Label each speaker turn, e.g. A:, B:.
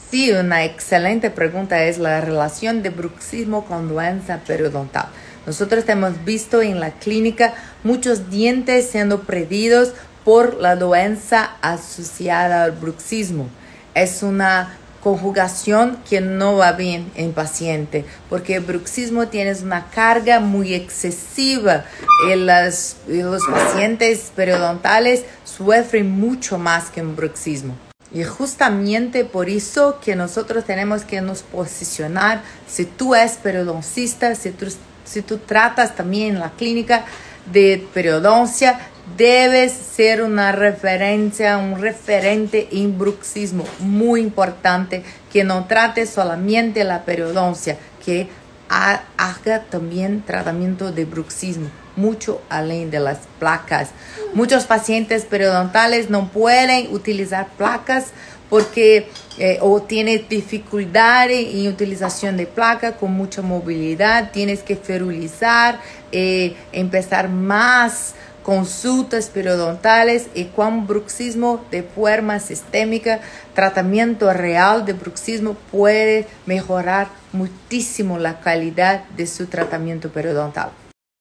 A: Sí, una excelente pregunta es la relación de bruxismo con doença periodontal. Nosotros hemos visto en la clínica muchos dientes siendo perdidos por la doença asociada al bruxismo. Es una conjugación que no va bien en paciente, porque el bruxismo tiene una carga muy excesiva y los pacientes periodontales sufren mucho más que un bruxismo. Y justamente por eso que nosotros tenemos que nos posicionar, si tú eres periodoncista, si tú tratas también en la clínica de periodoncia, debes ser una referencia, un referente en bruxismo. Muy importante que no trates solamente la periodoncia, que haga también tratamiento de bruxismo, mucho além de las placas. Muchos pacientes periodontales no pueden utilizar placas porque o tienes dificultad en utilización de placa con mucha movilidad, tienes que ferulizar, empezar más consultas periodontales y con bruxismo de forma sistémica, tratamiento real de bruxismo puede mejorar muchísimo la calidad de su tratamiento periodontal.